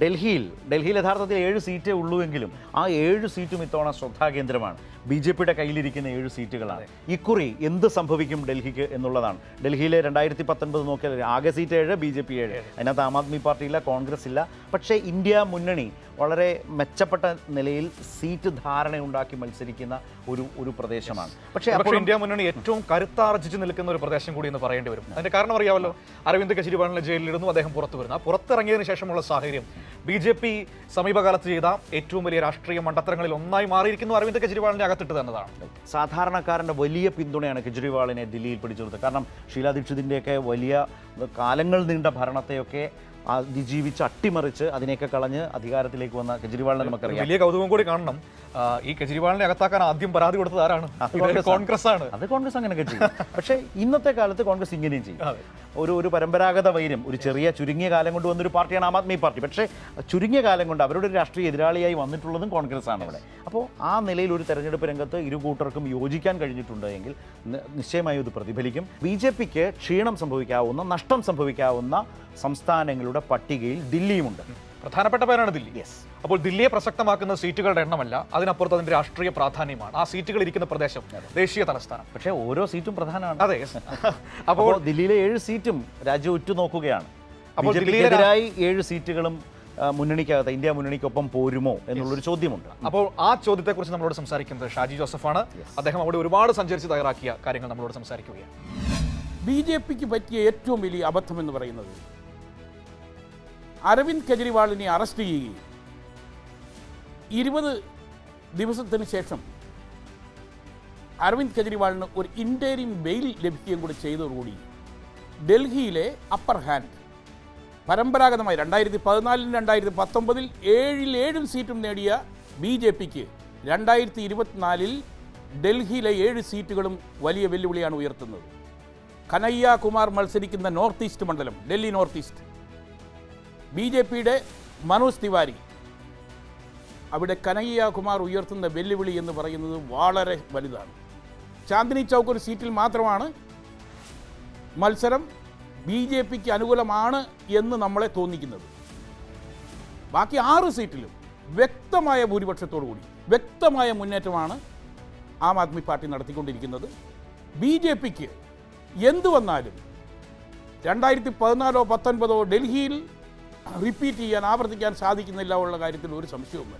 ഡൽഹിയിൽ യഥാർത്ഥത്തിൽ 7 സീറ്റേ ഉള്ളൂവെങ്കിലും ആ 7 സീറ്റും ഇത്തവണ ശ്രദ്ധാകേന്ദ്രമാണ്. BJPയുടെ കയ്യിലിരിക്കുന്ന 7 സീറ്റുകളാണ്. ഇക്കുറി എന്ത് സംഭവിക്കും ഡൽഹിക്ക് എന്നുള്ളതാണ്. ഡൽഹിയിലെ 2019 നോക്കിയാൽ ആകെ സീറ്റ് 7, BJP 7. അതിനകത്ത് ആം ആദ്മി പാർട്ടി ഇല്ല, കോൺഗ്രസ് ഇല്ല. പക്ഷേ ഇന്ത്യ മുന്നണി വളരെ മെച്ചപ്പെട്ട നിലയിൽ സീറ്റ് ധാരണയുണ്ടാക്കി മത്സരിക്കുന്ന ഒരു പ്രദേശമാണ്. പക്ഷേ ഇന്ത്യ മുന്നണി ഏറ്റവും കരുത്താർജിച്ച് നിൽക്കുന്ന ഒരു പ്രദേശം കൂടി എന്ന് പറയേണ്ടി വരും. അതിന്റെ കാരണം അറിയാമല്ലോ, അരവിന്ദ് കെജ്രിവാളിനെ ജയിലിലിടുന്നു, അദ്ദേഹം പുറത്തു വരുന്നു. ആ പുറത്തിറങ്ങിയതിനു ശേഷമുള്ള സാഹചര്യം BJP സമീപകാലത്ത് ചെയ്ത ഏറ്റവും വലിയ രാഷ്ട്രീയ മണ്ടത്തരങ്ങളിൽ ഒന്നായി മാറിയിരിക്കുന്നു അരവിന്ദ് കെജ്രിവാളിനെ അകത്തിട്ട് തന്നതാണ്. സാധാരണക്കാരൻ്റെ വലിയ പിന്തുണയാണ് കെജ്രിവാളിനെ ദില്ലിയിൽ പിടിച്ചു നിർത്തുന്നത്. കാരണം ഷീലാ ദീക്ഷിതിൻ്റെയൊക്കെ വലിയ കാലങ്ങൾ നീണ്ട ഭരണത്തെയൊക്കെ അതിജീവിച്ച് അട്ടിമറിച്ച് അതിനെയൊക്കെ കളഞ്ഞ് അധികാരത്തിലേക്ക് വന്ന കെജ്രിവാളിനെ നമുക്കറിയാം. വലിയ കൗതുകം കൂടി കാണണം. ഈ കെജ്രിവാളിനെ അകത്താക്കാൻ ആദ്യം പരാതി കൊടുത്തത് ആരാണ്? കോൺഗ്രസ് ആണ്. അത് കോൺഗ്രസ് അങ്ങനെയൊക്കെ ചെയ്യും. പക്ഷേ ഇന്നത്തെ കാലത്ത് കോൺഗ്രസ് ഇങ്ങനെയും ചെയ്യും. ഒരു പരമ്പരാഗത വൈര്യം, ഒരു ചുരുങ്ങിയ കാലം കൊണ്ട് വന്നൊരു പാർട്ടിയാണ് ആം ആദ്മി പാർട്ടി. പക്ഷേ ചുരുങ്ങിയ കാലം കൊണ്ട് അവരുടെ ഒരു രാഷ്ട്രീയ എതിരാളിയായി വന്നിട്ടുള്ളതും കോൺഗ്രസ് ആണ് അവിടെ. അപ്പോൾ ആ നിലയിൽ ഒരു തെരഞ്ഞെടുപ്പ് രംഗത്ത് ഇരു കൂട്ടർക്കും യോജിക്കാൻ കഴിഞ്ഞിട്ടുണ്ട് എങ്കിൽ നിശ്ചയമായും ഇത് പ്രതിഫലിക്കും. BJPക്ക് ക്ഷീണം സംഭവിക്കാവുന്ന, നഷ്ടം സംഭവിക്കാവുന്ന സംസ്ഥാനങ്ങളുടെ പട്ടികയിൽ ദില്ലിയുമുണ്ട്. പ്രധാനപ്പെട്ട പേരാണ് ദില്ലി. യെസ്. അപ്പോൾ ദില്ലിയെ പ്രസക്തമാക്കുന്ന സീറ്റുകളുടെ എണ്ണമല്ല, അതിനപ്പുറത്ത് അതിന്റെ രാഷ്ട്രീയ പ്രാധാന്യമാണ്. ആ സീറ്റുകൾ ഇരിക്കുന്ന പ്രദേശം ദേശീയ തലസ്ഥാനം. പക്ഷേ ഓരോ സീറ്റും പ്രധാനമാണ്. അതെ. അപ്പോൾ ദില്ലിയിലെ 7 സീറ്റും രാജ്യം ഉറ്റുനോക്കുകയാണ്. അപ്പോൾ ദില്ലിയിലെതിരായി 7 സീറ്റുകളും മുന്നണിക്കകത്ത് ഇന്ത്യ മുന്നണിക്കൊപ്പം പോരുമോ എന്നുള്ളൊരു ചോദ്യമുണ്ട്. അപ്പോൾ ആ ചോദ്യത്തെക്കുറിച്ച് നമ്മളോട് സംസാരിക്കുന്നത് ഷാജി ജോസഫാണ്. അദ്ദേഹം അവിടെ ഒരുപാട് സഞ്ചരിച്ച് തയ്യാറാക്കിയ കാര്യങ്ങൾ നമ്മളോട് സംസാരിക്കുകയാണ്. BJPക്ക് പറ്റിയ ഏറ്റവും വലിയ അബദ്ധം എന്ന് പറയുന്നത് അരവിന്ദ് കെജ്രിവാളിനെ അറസ്റ്റ് ചെയ്യുകയും 20 ദിവസത്തിന് ശേഷം അരവിന്ദ് കെജ്രിവാളിന് ഒരു ഇൻറ്റേരിം ബെയിൽ ലഭിക്കുകയും കൂടി ചെയ്തതോടുകൂടി ഡൽഹിയിലെ അപ്പർ ഹാൻഡ് പരമ്പരാഗതമായി 2014 2019 7 സീറ്റും നേടിയ BJPക്ക് 2024 ഡൽഹിയിലെ 7 സീറ്റുകളും വലിയ വെല്ലുവിളിയാണ് ഉയർത്തുന്നത്. കനയ്യ കുമാർ മത്സരിക്കുന്ന നോർത്ത് ഈസ്റ്റ് മണ്ഡലം, ഡൽഹി നോർത്ത് ഈസ്റ്റ്, BJPയുടെ മനോജ് തിവാരി, അവിടെ കനയ്യ കുമാർ ഉയർത്തുന്ന വെല്ലുവിളി എന്ന് പറയുന്നത് വളരെ വലുതാണ്. ചാന്ദിനി ചൗക്ക് ഒരു സീറ്റിൽ മാത്രമാണ് മത്സരം BJPക്ക് അനുകൂലമാണ് എന്ന് നമ്മളെ തോന്നിക്കുന്നത്. ബാക്കി 6 സീറ്റിലും വ്യക്തമായ ഭൂരിപക്ഷത്തോടു കൂടി വ്യക്തമായ മുന്നേറ്റമാണ് ആം ആദ്മി പാർട്ടി നടത്തിക്കൊണ്ടിരിക്കുന്നത്. BJPക്ക് എന്തു വന്നാലും 2014 19 ഡൽഹിയിൽ റിപ്പീറ്റ് ചെയ്യാൻ, ആവർത്തിക്കാൻ സാധിക്കുന്നില്ല ഉള്ള കാര്യത്തിൽ ഒരു സംശയവുമില്ല.